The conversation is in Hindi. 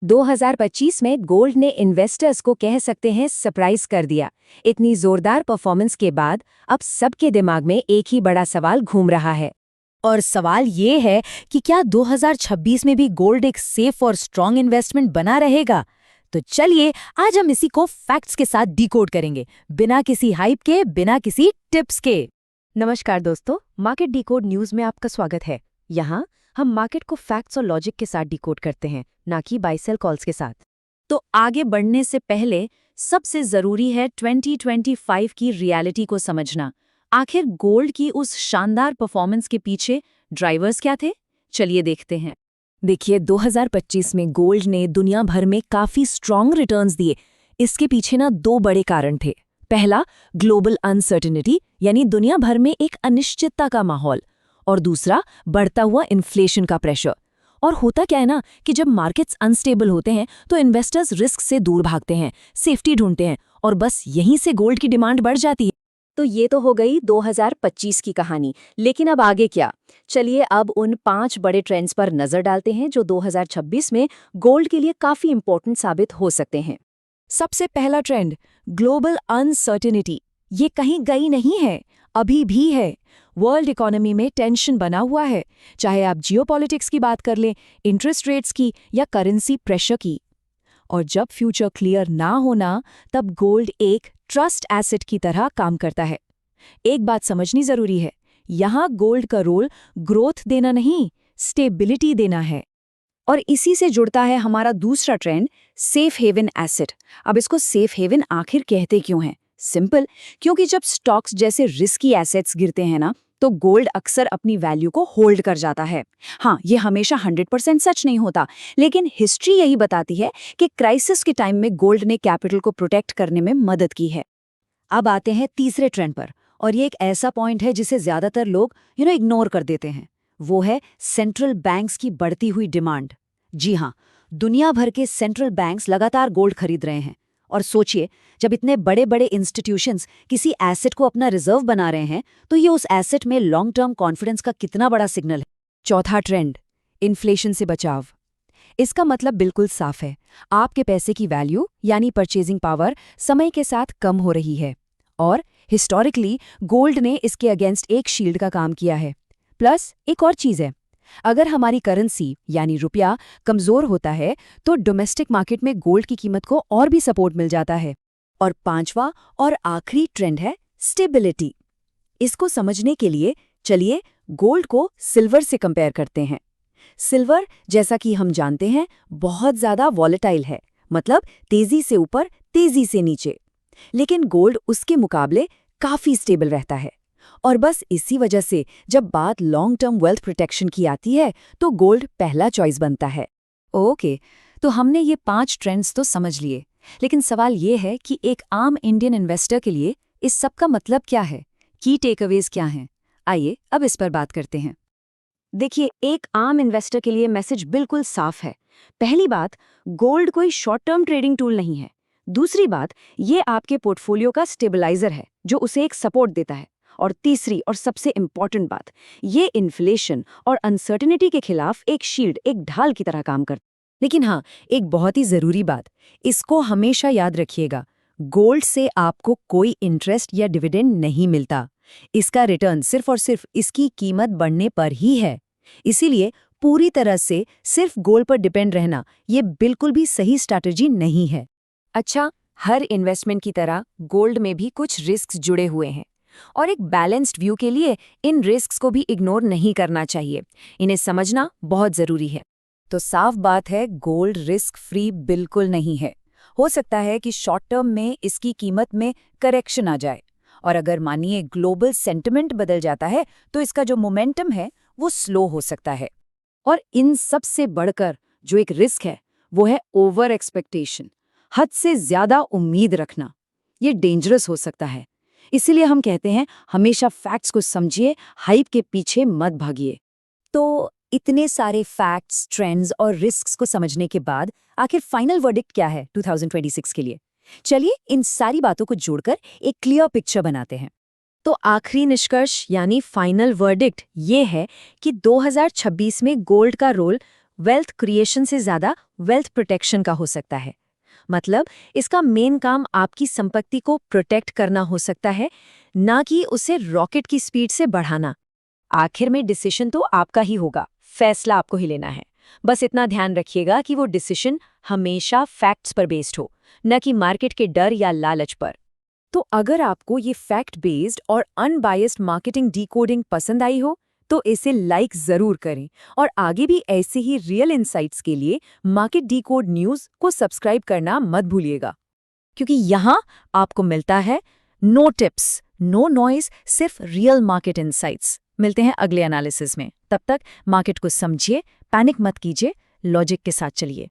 2025 में गोल्ड ने इन्वेस्टर्स को कह सकते हैं सरप्राइज कर दिया। इतनी जोरदार परफॉर्मेंस के बाद अब सबके दिमाग में एक ही बड़ा सवाल घूम रहा है। और सवाल ये है कि क्या 2026 में भी गोल्ड एक सेफ और स्ट्रॉन्ग इन्वेस्टमेंट बना रहेगा? तो चलिए आज हम इसी को फैक्ट्स के साथ डिकोड करेंगे, बिना किसी हाइप के, बिना किसी टिप्स के। नमस्कार दोस्तों, मार्केट डिकोड न्यूज में आपका स्वागत है। यहाँ हम मार्केट को फैक्ट्स और लॉजिक के साथ डिकोड करते हैं, ना कि बाय सेल कॉल्स के साथ। तो आगे बढ़ने से पहले सबसे जरूरी है 2025 की रियलिटी को समझना। आखिर गोल्ड की उस शानदार परफॉर्मेंस के पीछे ड्राइवर्स क्या थे? चलिए देखते हैं। देखिए, 2025 में गोल्ड ने दुनिया भर में काफी स्ट्रॉन्ग रिटर्न्स दिए। इसके पीछे ना दो बड़े कारण थे। पहला, ग्लोबल अनसर्टेनिटी, यानी दुनिया भर में एक अनिश्चितता का माहौल, और दूसरा, बढ़ता हुआ इन्फ्लेशन का प्रेशर। और होता क्या है ना कि जब मार्केट्स अनस्टेबल होते हैं तो इन्वेस्टर्स रिस्क से दूर भागते हैं, सेफ्टी ढूंढते हैं, और बस यहीं से गोल्ड की डिमांड बढ़ जाती है। तो ये तो हो गई 2025 की कहानी, लेकिन अब आगे क्या? चलिए अब उन 5 बड़े ट्रेंड्स पर नजर डालते हैं जो 2026 में गोल्ड के लिए काफी इंपॉर्टेंट साबित हो सकते हैं। सबसे पहला ट्रेंड, ग्लोबल अनसर्टेनिटी। ये कहीं गई नहीं है, अभी भी है। वर्ल्ड इकोनॉमी में टेंशन बना हुआ है, चाहे आप जियोपॉलिटिक्स की बात कर लें, इंटरेस्ट रेट्स की, या करेंसी प्रेशर की। और जब फ्यूचर क्लियर ना होना, तब गोल्ड एक ट्रस्ट एसेट की तरह काम करता है। एक बात समझनी जरूरी है, यहाँ गोल्ड का रोल ग्रोथ देना नहीं, स्टेबिलिटी देना है। और इसी से जुड़ता है हमारा दूसरा ट्रेंड, सेफ हेवन एसेट। अब इसको सेफ हेवन आखिर कहते क्यों हैं? सिंपल, क्योंकि जब स्टॉक्स जैसे रिस्की एसेट्स गिरते हैं ना, तो गोल्ड अक्सर अपनी वैल्यू को होल्ड कर जाता है। हाँ, ये हमेशा 100% सच नहीं होता, लेकिन हिस्ट्री यही बताती है कि क्राइसिस के टाइम में गोल्ड ने कैपिटल को प्रोटेक्ट करने में मदद की है। अब आते हैं तीसरे ट्रेंड पर, और ये एक ऐसा पॉइंट है जिसे ज्यादातर लोग इग्नोर कर देते हैं। वो है सेंट्रल बैंक्स की बढ़ती हुई डिमांड। जी हाँ, दुनिया भर के सेंट्रल बैंक्स लगातार गोल्ड खरीद रहे हैं। और सोचिए, जब इतने बड़े बड़े इंस्टीट्यूशंस किसी एसेट को अपना रिजर्व बना रहे हैं, तो ये उस एसेट में लॉन्ग टर्म कॉन्फिडेंस का कितना बड़ा सिग्नल है। चौथा ट्रेंड, इन्फ्लेशन से बचाव। इसका मतलब बिल्कुल साफ है, आपके पैसे की वैल्यू यानी परचेजिंग पावर समय के साथ कम हो रही है। और हिस्टोरिकली गोल्ड ने इसके अगेंस्ट एक शील्ड का काम किया है। प्लस एक और चीज़ है, अगर हमारी करेंसी यानी रुपया कमज़ोर होता है तो डोमेस्टिक मार्केट में गोल्ड की कीमत को और भी सपोर्ट मिल जाता है। और पांचवा और आखिरी ट्रेंड है स्टेबिलिटी। इसको समझने के लिए चलिए गोल्ड को सिल्वर से कंपेयर करते हैं। सिल्वर, जैसा कि हम जानते हैं, बहुत ज़्यादा वॉलेटाइल है, मतलब तेज़ी से ऊपर, तेज़ी से नीचे। लेकिन गोल्ड उसके मुकाबले काफ़ी स्टेबल रहता है। और बस इसी वजह से जब बात लॉन्ग टर्म वेल्थ प्रोटेक्शन की आती है, तो गोल्ड पहला चॉइस बनता है। ओके, तो हमने ये 5 ट्रेंड्स तो समझ लिए, लेकिन सवाल ये है कि एक आम इंडियन इन्वेस्टर के लिए इस सब का मतलब क्या है? की टेकअवेज क्या हैं? आइए अब इस पर बात करते हैं। देखिए, एक आम इन्वेस्टर के लिए मैसेज बिल्कुल साफ है। पहली बात, गोल्ड कोई शॉर्ट टर्म ट्रेडिंग टूल नहीं है। दूसरी बात, ये आपके पोर्टफोलियो का स्टेबलाइजर है जो उसे एक सपोर्ट देता है। और तीसरी और सबसे इंपॉर्टेंट बात, ये इन्फ्लेशन और अनसर्टेनिटी के खिलाफ एक शील्ड, एक ढाल की तरह काम करता है। लेकिन हाँ, एक बहुत ही ज़रूरी बात, इसको हमेशा याद रखिएगा, गोल्ड से आपको कोई इंटरेस्ट या डिविडेंड नहीं मिलता। इसका रिटर्न सिर्फ और सिर्फ इसकी कीमत बढ़ने पर ही है। इसीलिए पूरी तरह से सिर्फ गोल्ड पर डिपेंड रहना ये बिल्कुल भी सही स्ट्रैटेजी नहीं है। अच्छा, हर इन्वेस्टमेंट की तरह गोल्ड में भी कुछ रिस्क जुड़े हुए हैं, और एक बैलेंस्ड व्यू के लिए इन रिस्क्स को भी इग्नोर नहीं करना चाहिए। इन्हें समझना बहुत जरूरी है। तो साफ बात है, गोल्ड रिस्क फ्री बिल्कुल नहीं है। हो सकता है कि शॉर्ट टर्म में इसकी कीमत में करेक्शन आ जाए, और अगर मानिए ग्लोबल सेंटिमेंट बदल जाता है तो इसका जो मोमेंटम है वो स्लो हो सकता है। और इन सब से बढ़कर जो एक रिस्क है, वो है ओवर एक्सपेक्टेशन, हद से ज्यादा उम्मीद रखना। ये डेंजरस हो सकता है। इसीलिए हम कहते हैं, हमेशा फैक्ट्स को समझिए, हाइप के पीछे मत भागिए। तो इतने सारे फैक्ट्स, ट्रेंड्स और रिस्क्स को समझने के बाद आखिर फाइनल वर्डिक्ट क्या है 2026 के लिए? चलिए इन सारी बातों को जोड़कर एक क्लियर पिक्चर बनाते हैं। तो आखिरी निष्कर्ष यानी फाइनल वर्डिक्ट ये है कि 2026 में गोल्ड का रोल वेल्थ क्रिएशन से ज़्यादा वेल्थ प्रोटेक्शन का हो सकता है। मतलब इसका मेन काम आपकी संपत्ति को प्रोटेक्ट करना हो सकता है, ना कि उसे रॉकेट की स्पीड से बढ़ाना। आखिर में डिसीजन तो आपका ही होगा, फैसला आपको ही लेना है। बस इतना ध्यान रखिएगा कि वो डिसीजन हमेशा फैक्ट्स पर बेस्ड हो, न कि मार्केट के डर या लालच पर। तो अगर आपको ये फैक्ट बेस्ड और अनबायस्ड मार्केटिंग डीकोडिंग पसंद आई हो, तो इसे लाइक ज़रूर करें और आगे भी ऐसे ही रियल इनसाइट्स के लिए मार्केट डीकोड न्यूज़ को सब्सक्राइब करना मत भूलिएगा, क्योंकि यहाँ आपको मिलता है नो टिप्स, नो नॉइस, सिर्फ रियल मार्केट इनसाइट्स। मिलते हैं अगले एनालिसिस में। तब तक मार्केट को समझिए, पैनिक मत कीजिए, लॉजिक के साथ चलिए।